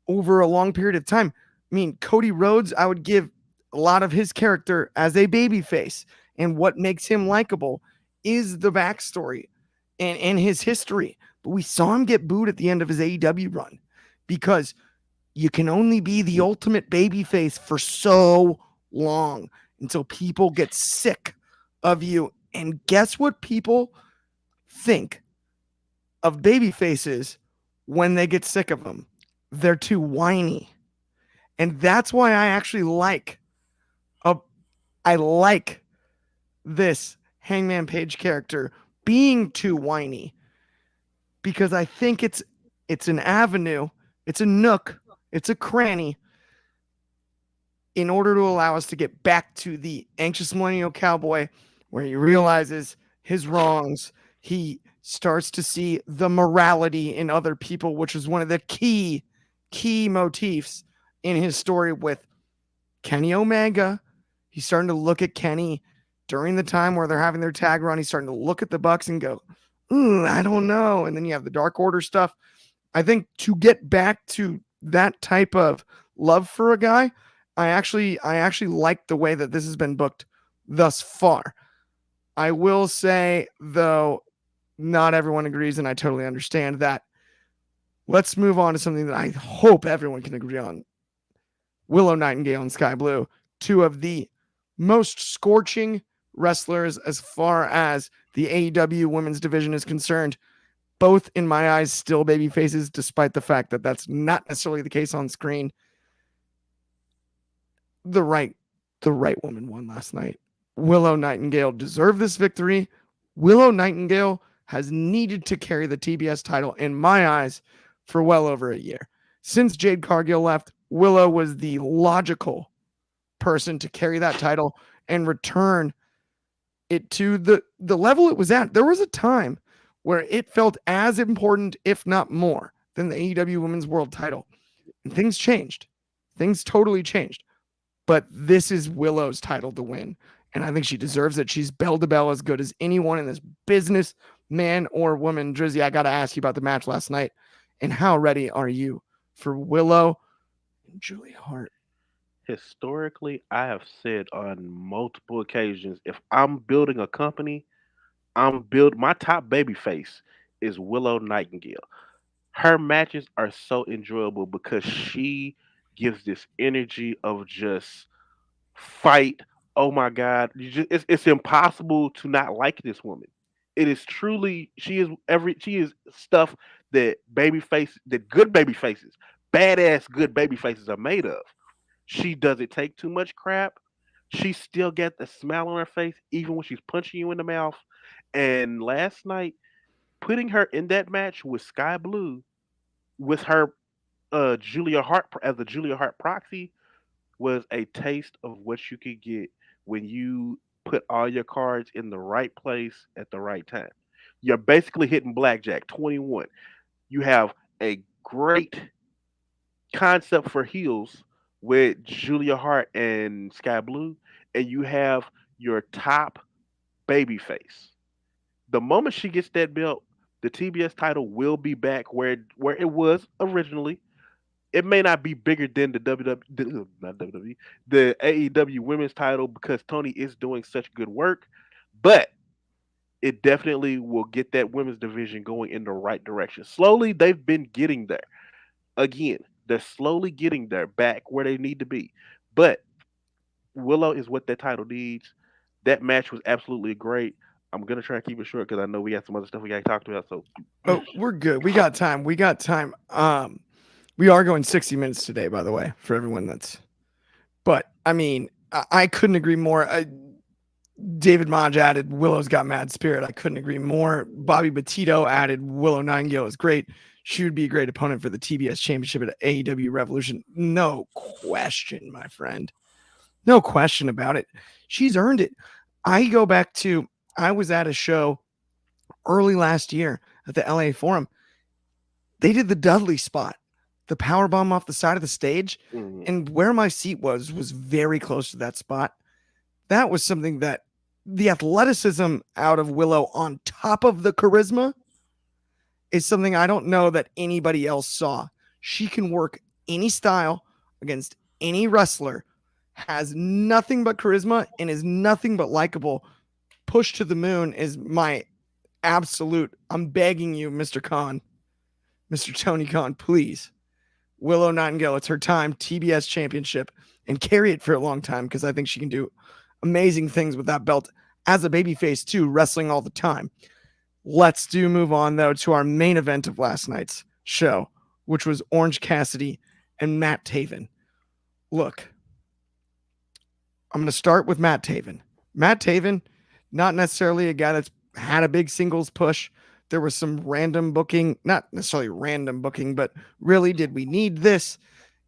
over a long period of time. I mean, Cody Rhodes, I would give a lot of his character as a babyface. And what makes him likable is the backstory and his history. But we saw him get booed at the end of his AEW run because you can only be the ultimate babyface for so long until people get sick of you. And guess what people think of babyfaces when they get sick of them? They're too whiny. And that's why I actually like this Hangman Page character being too whiny, because I think it's an avenue, it's a nook, it's a cranny in order to allow us to get back to the anxious millennial cowboy where he realizes his wrongs, he starts to see the morality in other people, which is one of the key motifs in his story with Kenny Omega. He's starting to look at Kenny during the time where they're having their tag run. He's starting to look at the Bucks and go, I don't know. And then you have the Dark Order stuff. I think to get back to that type of love for a guy, I actually like the way that this has been booked thus far. I will say, though, not everyone agrees, and I totally understand that. Let's move on to something that I hope everyone can agree on. Willow Nightingale and Sky Blue, two of the most scorching wrestlers as far as the AEW women's division is concerned. Both, in my eyes, still baby faces, despite the fact that that's not necessarily the case on screen. The right woman won last night. Willow Nightingale deserved this victory. Willow Nightingale has needed to carry the TBS title, in my eyes, for well over a year. Since Jade Cargill left, Willow was the logical person to carry that title and return it to the level it was at. There was a time where it felt as important, if not more, than the AEW Women's World title. And things changed. Things totally changed. But this is Willow's title to win. And I think she deserves it. She's bell to bell as good as anyone in this business, man or woman. Drizzy, I got to ask you about the match last night. And how ready are you for Willow and Julia Hart? Historically, I have said on multiple occasions, if I'm building a company, my top baby face is Willow Nightingale. Her matches are so enjoyable because she gives this energy of just fight. Oh my God, it's impossible to not like this woman. It is truly she is stuff that good baby faces, badass good baby faces are made of. She doesn't take too much crap. She still got the smile on her face even when she's punching you in the mouth. And last night, putting her in that match with Sky Blue, with her Julia Hart as a Julia Hart proxy, was a taste of what you could get when you put all your cards in the right place at the right time. You're basically hitting blackjack 21. You have a great concept for heels with Julia Hart and Sky Blue, and you have your top baby face. The moment she gets that belt, the TBS title will be back where it was originally. It may not be bigger than the not WWE, the AEW women's title because Tony is doing such good work, but it definitely will get that women's division going in the right direction. Slowly, they've been getting there. Again, they're slowly getting there back where they need to be. But Willow is what that title needs. That match was absolutely great. I'm gonna try and keep it short because I know we got some other stuff we got to talk about. So, Oh, we're good. We got time. We are going 60 minutes today, by the way, for everyone but I mean, I couldn't agree more. David Maj added Willow's got mad spirit. I couldn't agree more. Bobby Batito added Willow Nightingale is great. She would be a great opponent for the TBS championship at AEW Revolution. No question, my friend. No question about it. She's earned it. I was at a show early last year at the LA Forum. They did the Dudley spot, the power bomb off the side of the stage, and where my seat was very close to that spot. That was something that the athleticism out of Willow on top of the charisma is something I don't know that anybody else saw. She can work any style against any wrestler, has nothing but charisma, and is nothing but likable. Push to the moon is my absolute. I'm begging you, Mr. Khan, Mr. Tony Khan, please. Willow Nightingale, it's her time, TBS championship, and carry it for a long time because I think she can do amazing things with that belt as a babyface too, wrestling all the time. Let's move on though to our main event of last night's show, which was Orange Cassidy and Matt Taven. Look, I'm going to start with Matt Taven. Matt Taven, not necessarily a guy that's had a big singles push. There was some random booking, not necessarily random booking, but really, did we need this?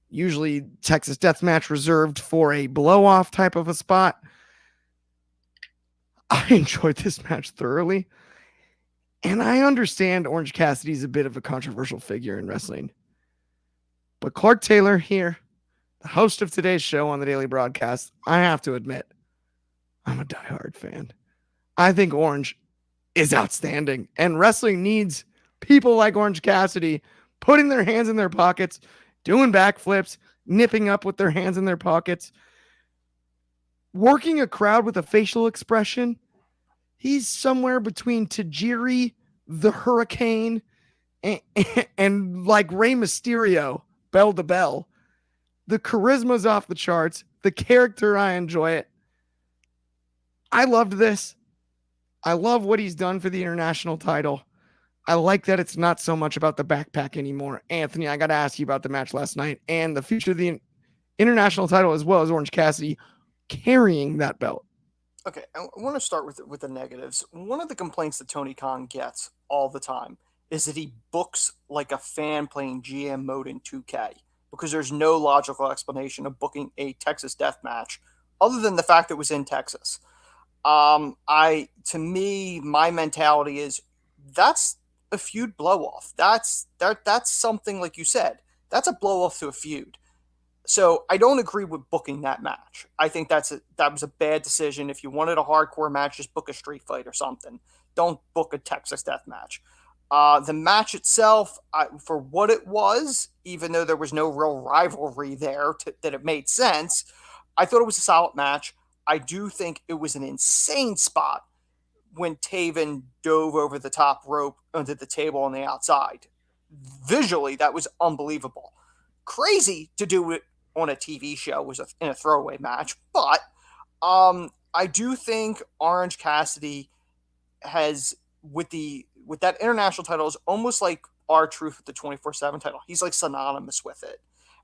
usually Texas Deathmatch reserved for a blow-off type of a spot. I enjoyed this match thoroughly. And I understand Orange Cassidy is a bit of a controversial figure in wrestling. But Clark Taylor here, the host of today's show on the daily broadcast, I have to admit, I'm a diehard fan. I think Orange is outstanding. And wrestling needs people like Orange Cassidy putting their hands in their pockets, doing backflips, nipping up with their hands in their pockets, working a crowd with a facial expression. He's somewhere between Tajiri, the Hurricane, and like Rey Mysterio, bell to bell. The charisma's off the charts. The character, I enjoy it. I loved this. I love what he's done for the international title. I like that it's not so much about the backpack anymore. Anthony, I got to ask you about the match last night and the future of the international title, as well as Orange Cassidy carrying that belt. Okay, I want to start with the negatives. One of the complaints that Tony Khan gets all the time is that he books like a fan playing GM mode in 2K, because there's no logical explanation of booking a Texas death match other than the fact that it was in Texas. To me, my mentality is that's a feud blow off. That's something, like you said, that's a blow off to a feud. So I don't agree with booking that match. I think that was a bad decision. If you wanted a hardcore match, just book a street fight or something. Don't book a Texas death match. The match itself, for what it was, even though there was no real rivalry there that it made sense, I thought it was a solid match. I do think it was an insane spot when Taven dove over the top rope onto the table on the outside. Visually, that was unbelievable. Crazy to do it on a TV show in a throwaway match, but I do think Orange Cassidy has, with that international title, is almost like R-Truth with the 24/7 title. He's like synonymous with it.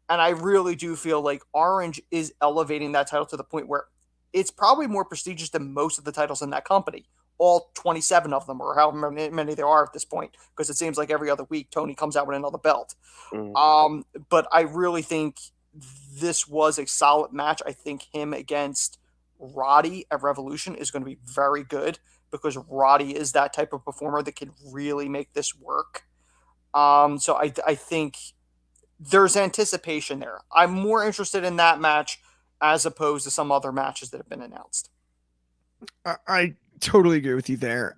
And I really do feel like Orange is elevating that title to the point where it's probably more prestigious than most of the titles in that company. All 27 of them, or however many there are at this point, because it seems like every other week Tony comes out with another belt. But I really think this was a solid match. I think him against Roddy at Revolution is going to be very good, because Roddy is that type of performer that can really make this work. So I think there's anticipation there. I'm more interested in that match as opposed to some other matches that have been announced. I totally agree with you there.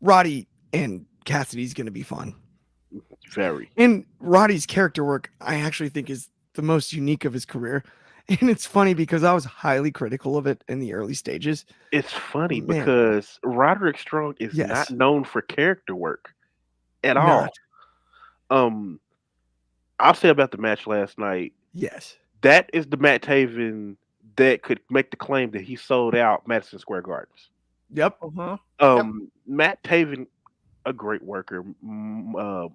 Roddy and Cassidy's going to be fun. Very. And Roddy's character work, I actually think, is the most unique of his career. And it's funny because I was highly critical of it in the early stages. It's funny because Roderick Strong is not known for character work at all. I'll say about the match last night. Yes. That is the Matt Taven that could make the claim that he sold out Madison Square Gardens. Yep. Matt Taven, a great worker. Mike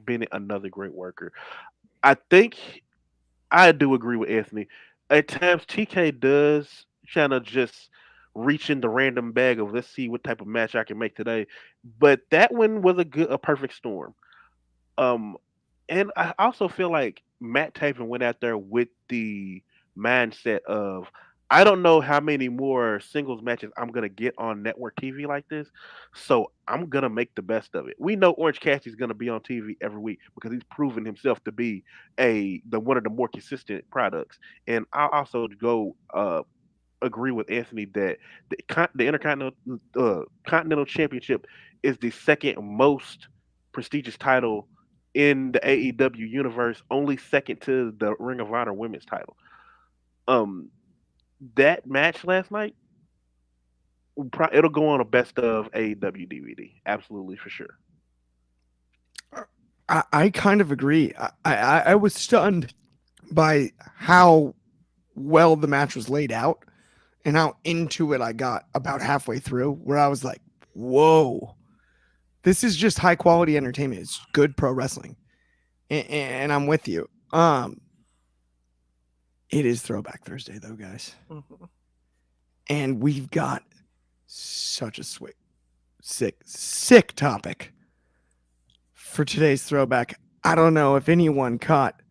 Bennett, another great worker. I think I do agree with Anthony. At times, TK does kind of just reach in the random bag of, let's see what type of match I can make today. But that one was a perfect storm. And I also feel like Matt Taven went out there with the mindset of, I don't know how many more singles matches I'm gonna get on network TV like this, so I'm gonna make the best of it. We know Orange Cassidy's gonna be on TV every week because he's proven himself to be one of the more consistent products. And I also agree with Anthony that the Intercontinental Continental Championship is the second most prestigious title in the AEW universe, only second to the Ring of Honor Women's title. That match last night, it'll go on a best of AEW DVD, absolutely, for sure. I kind of agree. I was stunned by how well the match was laid out and how into it I got about halfway through, where I was like, whoa, this is just high quality entertainment. It's good pro wrestling. And I'm with you. It is Throwback Thursday, though, guys. Mm-hmm. And we've got such a sick topic for today's throwback. I don't know if anyone caught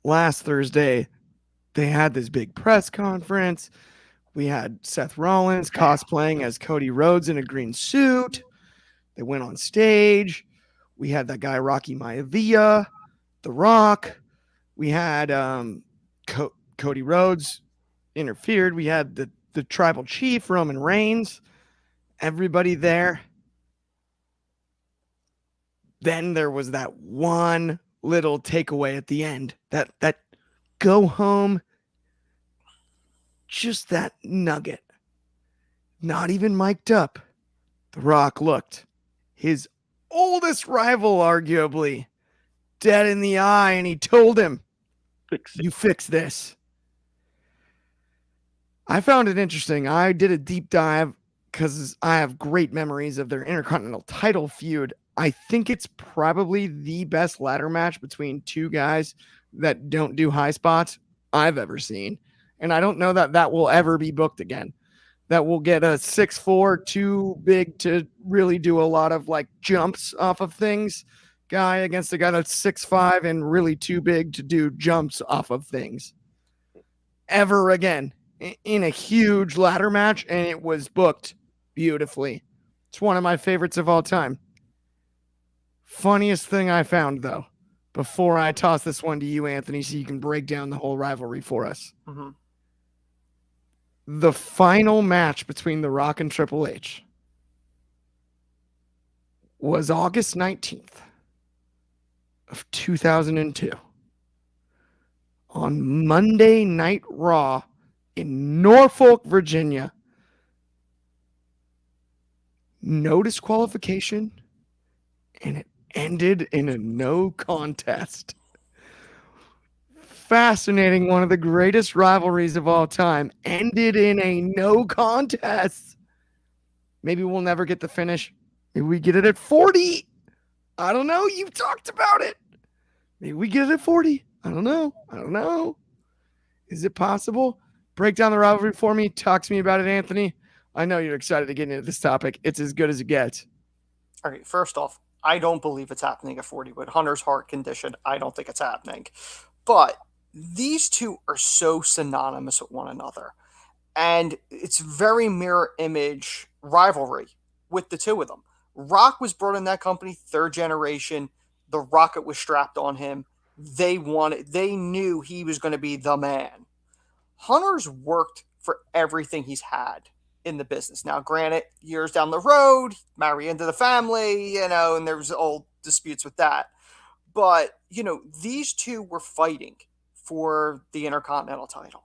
last Thursday, they had this big press conference. We had Seth Rollins cosplaying as Cody Rhodes in a green suit. They went on stage. We had that guy Rocky Maivia, The Rock. We had Cody Rhodes interfered. We had the tribal chief Roman Reigns. Everybody there. Then there was that one little takeaway at the end. That go home. Just that nugget. Not even mic'd up. The Rock looked his oldest rival, arguably, dead in the eye, and he told him, "You fix this." I found it interesting. I did a deep dive because I have great memories of their Intercontinental title feud. I think it's probably the best ladder match between two guys that don't do high spots I've ever seen. And I don't know that will ever be booked again. That will get a 6'4", too big to really do a lot of like jumps off of things guy against a guy that's 6'5" and really too big to do jumps off of things ever again in a huge ladder match. And it was booked beautifully. It's one of my favorites of all time. Funniest thing I found, though, before I toss this one to you, Anthony, so you can break down the whole rivalry for us. Mm-hmm. The final match between The Rock and Triple H was August 19th of 2002 on Monday Night Raw in Norfolk, Virginia. No disqualification, and it ended in a no contest. Fascinating. One of the greatest rivalries of all time ended in a no contest. Maybe we'll never get the finish. Maybe we get it at 40. I don't know. You've talked about it. Maybe we get it at 40. I don't know. Is it possible? Break down the rivalry for me. Talk to me about it, Anthony. I know you're excited to get into this topic. It's as good as it gets. All right. First off, I don't believe it's happening at 40 with Hunter's heart condition. I don't think it's happening. But these two are so synonymous with one another. And it's very mirror image rivalry with the two of them. Rock was brought in that company, third generation. The rocket was strapped on him. They knew he was going to be the man. Hunter's worked for everything he's had in the business. Now, granted, years down the road, marry into the family, and there was old disputes with that. But, these two were fighting for the Intercontinental title,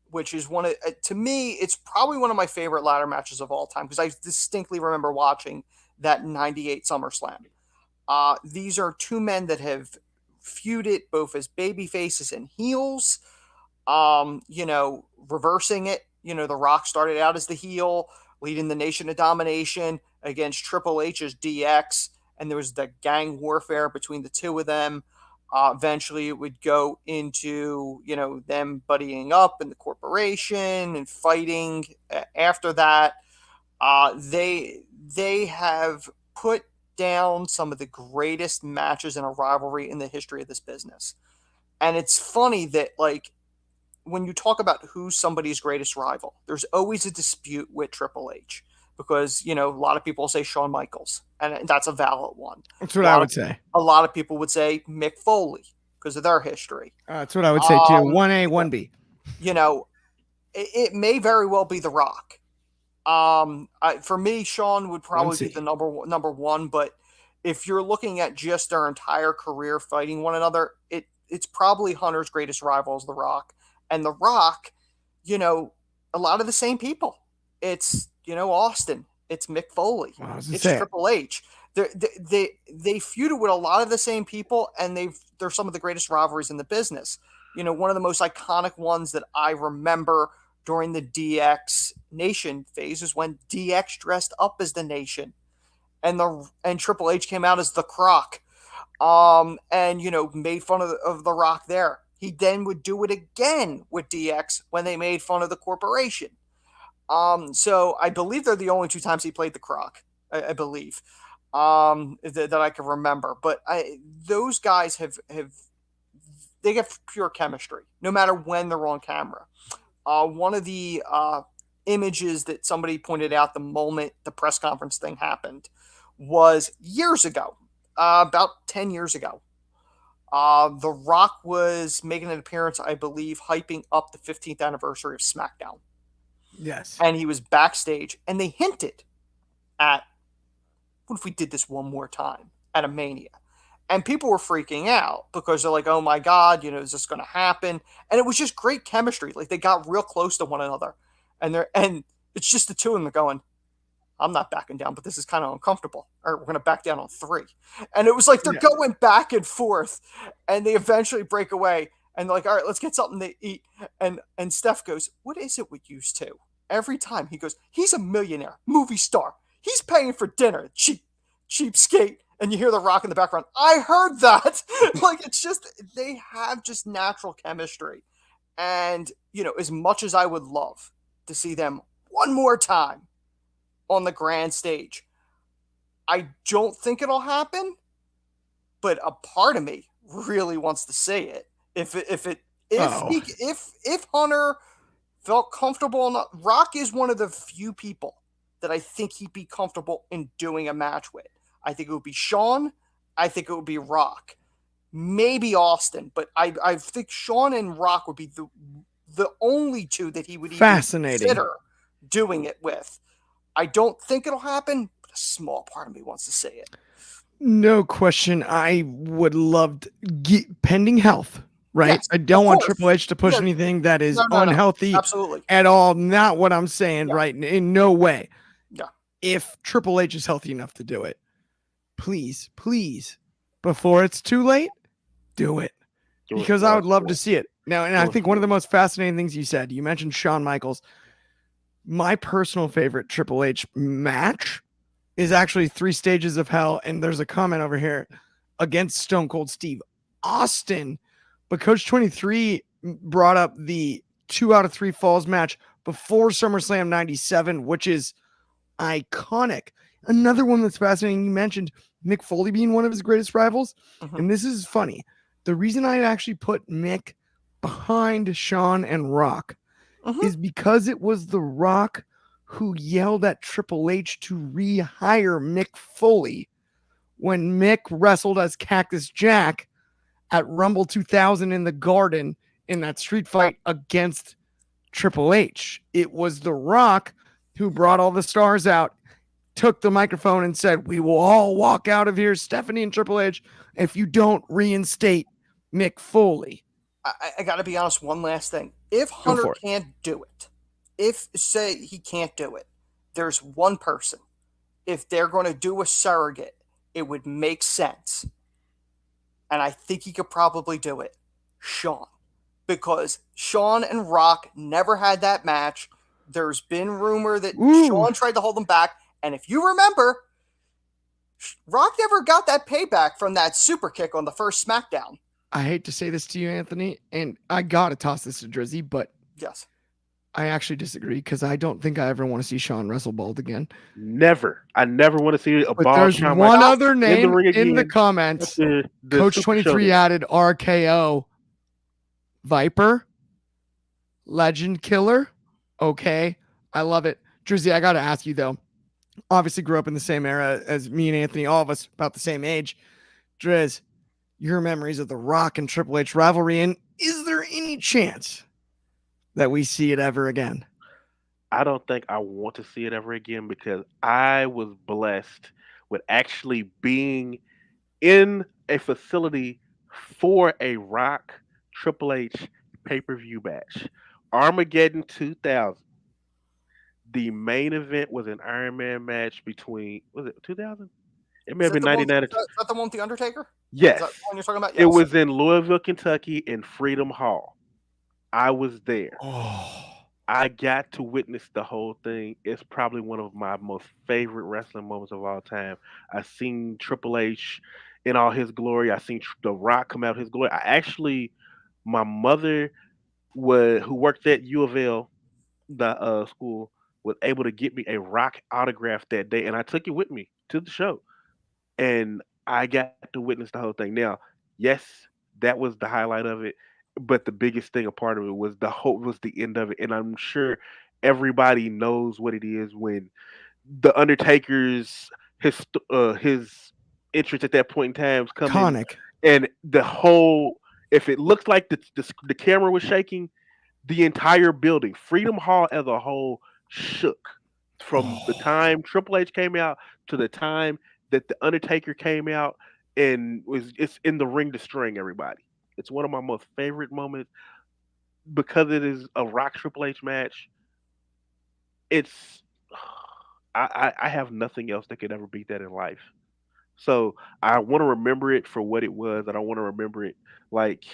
which is to me, it's probably one of my favorite ladder matches of all time, because I distinctly remember watching that 98 SummerSlam. These are two men that have feuded both as baby faces and heels, reversing it. The Rock started out as the heel, leading the Nation of Domination against Triple H as DX, and there was the gang warfare between the two of them. Eventually, it would go into, them buddying up in the corporation and fighting. After that, they have put down some of the greatest matches in a rivalry in the history of this business. And it's funny that, like, when you talk about who's somebody's greatest rival, there's always a dispute with Triple H, because, a lot of people say Shawn Michaels, and that's a valid one. That's what I would say. A lot of people would say Mick Foley because of their history. That's what I would say too. 1A, 1B. It may very well be The Rock. For me, Shawn would probably be the number one, but if you're looking at just their entire career fighting one another, it's probably Hunter's greatest rival is The Rock. And The Rock, a lot of the same people. It's, Austin. It's Mick Foley. It's Triple H. They feuded with a lot of the same people, and they're some of the greatest rivalries in the business. One of the most iconic ones that I remember during the DX Nation phase is when DX dressed up as the Nation, and Triple H came out as the Croc, and made fun of the Rock there. He then would do it again with DX when they made fun of the corporation. So I believe they're the only two times he played the Croc. I believe that I can remember. But those guys have they get pure chemistry, no matter when they're on camera. One of the images that somebody pointed out the moment the press conference thing happened was years ago, about 10 years ago. The Rock was making an appearance, I believe, hyping up the 15th anniversary of SmackDown. Yes. And he was backstage, and they hinted at, what if we did this one more time at a Mania? And people were freaking out because they're like, oh my God, is this going to happen? And it was just great chemistry. Like, they got real close to one another. And it's just the two of them going, I'm not backing down, but this is kind of uncomfortable. All right, we're going to back down on 3. And it was like they're going back and forth, and they eventually break away. And they're like, all right, let's get something to eat. And Steph goes, what is it with you two? Every time he goes, he's a millionaire, movie star. He's paying for dinner, cheapskate. And you hear The Rock in the background. I heard that. Like, it's just, they have just natural chemistry. And, as much as I would love to see them one more time on the grand stage, I don't think it'll happen, but a part of me really wants to see it. If Hunter felt comfortable enough, Rock is one of the few people that I think he'd be comfortable in doing a match with. I think it would be Shawn. I think it would be Rock. Maybe Austin, but I think Shawn and Rock would be the only two that he would even consider doing it with. I don't think it'll happen, but a small part of me wants to see it. No question. I would love to, pending health, right? Yes, I don't want Triple H to push anything that is unhealthy Absolutely. at all. Not what I'm saying, right? In no way. Yeah. If Triple H is healthy enough to do it, please, before it's too late, do it. Because I would love to see it. Now, and I think one of the most fascinating things you said, you mentioned Shawn Michaels. My personal favorite Triple H match is actually 3 Stages of Hell. And there's a comment over here against Stone Cold Steve Austin. But Coach 23 brought up the 2 out of 3 falls match before SummerSlam 97, which is iconic. Another one that's fascinating, you mentioned Mick Foley being one of his greatest rivals. And this is funny. The reason I actually put Mick behind Shawn and Rock is because it was The Rock who yelled at Triple H to rehire Mick Foley when Mick wrestled as Cactus Jack at Rumble 2000 in the Garden in that street fight against Triple H. It was The Rock who brought all the stars out, took the microphone and said, we will all walk out of here, Stephanie and Triple H, if you don't reinstate Mick Foley. I got to be honest, one last thing. If Hunter can't do it, say he can't do it, there's one person. If they're going to do a surrogate, it would make sense. And I think he could probably do it. Shawn. Because Shawn and Rock never had that match. There's been rumor that Shawn tried to hold them back. And if you remember, Rock never got that payback from that super kick on the first SmackDown. I hate to say this to you, Anthony, and I got to toss this to Drizzy, but yes, I actually disagree because I don't think I ever want to see Shawn wrestle bald again. Never. I never want to see a bald There's Shawn one other name in the comments. The Coach 23 added RKO, Viper, Legend Killer. Okay, I love it. Drizzy, I got to ask you, though. Obviously grew up in the same era as me and Anthony, all of us about the same age. Driz, your memories of the Rock and Triple H rivalry, and is there any chance that we see it ever again? I don't think I want to see it ever again because I was blessed with actually being in a facility for a Rock Triple H pay-per-view match. Armageddon 2000. The main event was an Iron Man match between, was it 2000? It may have been 99. Is that the one with The Undertaker? Yes. Is that the one you're talking about? Yes. It was in Louisville, Kentucky in Freedom Hall. I was there. Oh. I got to witness the whole thing. It's probably one of my most favorite wrestling moments of all time. I seen Triple H in all his glory. I seen The Rock come out his glory. My mother who worked at U of L, the school, was able to get me a Rock autograph that day, and I took it with me to the show, and I got to witness the whole thing. Now, yes, That was the highlight of it. But the biggest thing, a part of it, was the end of it, and I'm sure everybody knows what it is when the Undertaker's his entrance at that point in time is coming, Iconic. and the whole, if it looks like the camera was shaking, the entire building, Freedom Hall as a whole, shook from the Oh, time Triple H came out to the time that the Undertaker came out and it's in the ring destroying everybody. It's one of my most favorite moments because it is a Rock Triple H match. It's I have nothing else that could ever beat that in life. So I want to remember it for what it was. I don't want to remember it like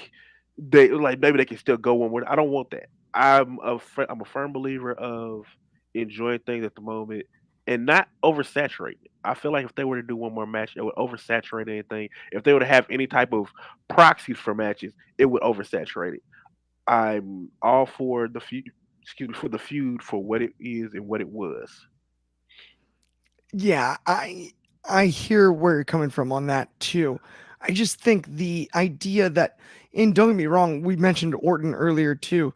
maybe they can still go one more. I don't want that. I'm a firm believer of enjoying things at the moment and not oversaturating it. I feel like if they were to do one more match, it would oversaturate anything. If they were to have any type of proxies for matches, it would oversaturate it. I'm all for the feud. Excuse me, for the feud for what it is and what it was. yeah, I hear where you're coming from on that too. I just think the idea that, and don't get me wrong, we mentioned Orton earlier too.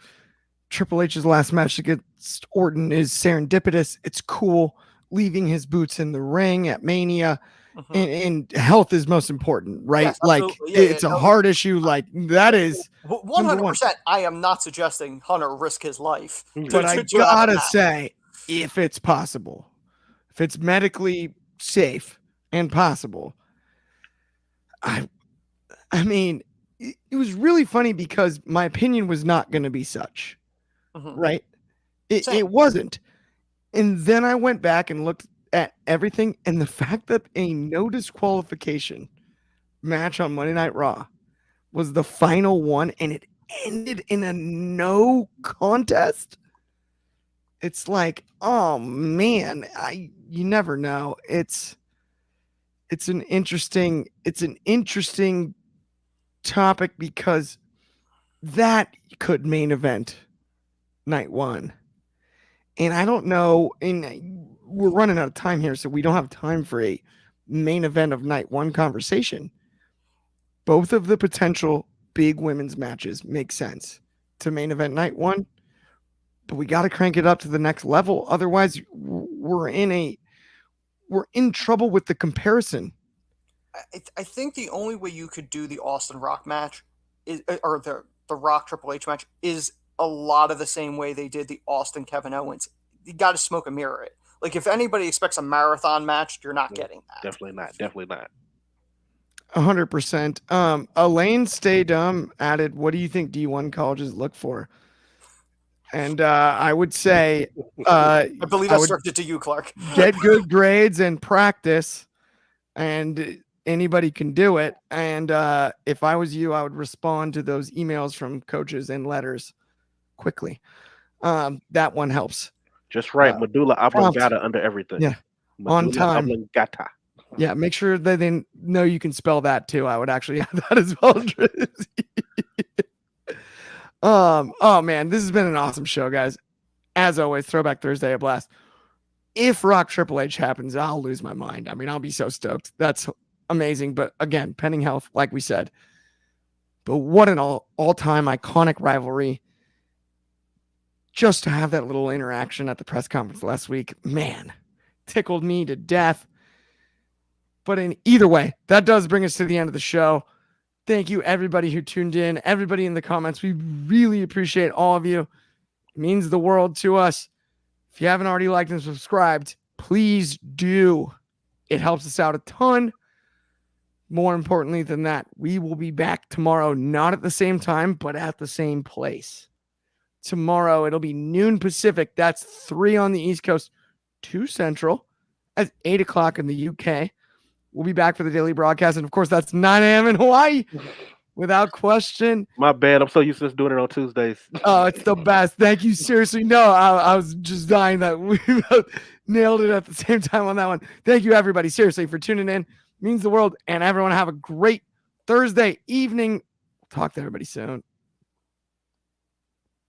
Triple H's last match against Orton is serendipitous. It's cool, leaving his boots in the ring at Mania, Mhm. and health is most important, right? Yes, Like absolutely. Yeah, yeah. it's a No, heart issue. Like that is one number hundred one. percent. I am not suggesting Hunter risk his life But I to have a gotta match. say, if it's possible, if it's medically safe and possible, I I mean, it was really funny because my opinion was not going to be such, Mhm. right? It Same. wasn't. And then I went back and looked at everything, and the fact that a no disqualification match on Monday Night Raw was the final one and it ended in a no contest. It's like, oh man, you never know. It's an interesting topic because that could main event night one. And I don't know, and we're running out of time here, so we don't have time for a main event of night one conversation. Both of the potential big women's matches make sense to main event night one, but we got to crank it up to the next level. Otherwise, we're in trouble with the comparison. I think the only way you could do the Austin Rock match is, or the Rock Triple H match is a lot of the same way they did the Austin Kevin Owens. You got to smoke and mirror it. Like if anybody expects a marathon match, you're not getting that. Definitely not. Definitely not. 100%. Elaine Stay Dumb added, what do you think D1 colleges look for? And I would say I believe I that's would directed to you, Clark. get good grades and practice, and anybody can do it. And if I was you, I would respond to those emails from coaches and letters quickly. That one helps. Just right. Medulla Prompt. oblongata under everything. Yeah. Medulla On time. oblongata. Yeah, make sure that they know you can spell that too. I would actually add that as well. Oh man, this has been an awesome show, guys. As always, Throwback Thursday, a blast. If Rock Triple H happens, I'll lose my mind. I mean, I'll be so stoked. That's amazing. But again, pending health, like we said. But what an all-time iconic rivalry. Just to have that little interaction at the press conference last week, man, tickled me to death. But in either way, that does bring us to the end of the show. Thank you, everybody who tuned in, everybody in the comments. We really appreciate all of you. It means the world to us. If you haven't already liked and subscribed, please do. It helps us out a ton. More importantly than that, we will be back tomorrow, not at the same time, but at the same place. Tomorrow, it'll be noon Pacific. That's 3 on the East Coast, 2 Central. That's 8 o'clock in the UK. We'll be back for the daily broadcast. And of course, that's 9 a.m. in Hawaii, without question. My bad. I'm so used to just doing it on Tuesdays. Oh, it's the best. Thank you. Seriously. No, I was just dying that we nailed it at the same time on that one. Thank you, everybody. Seriously, for tuning in. It means the world. And everyone have a great Thursday evening. Talk to everybody soon.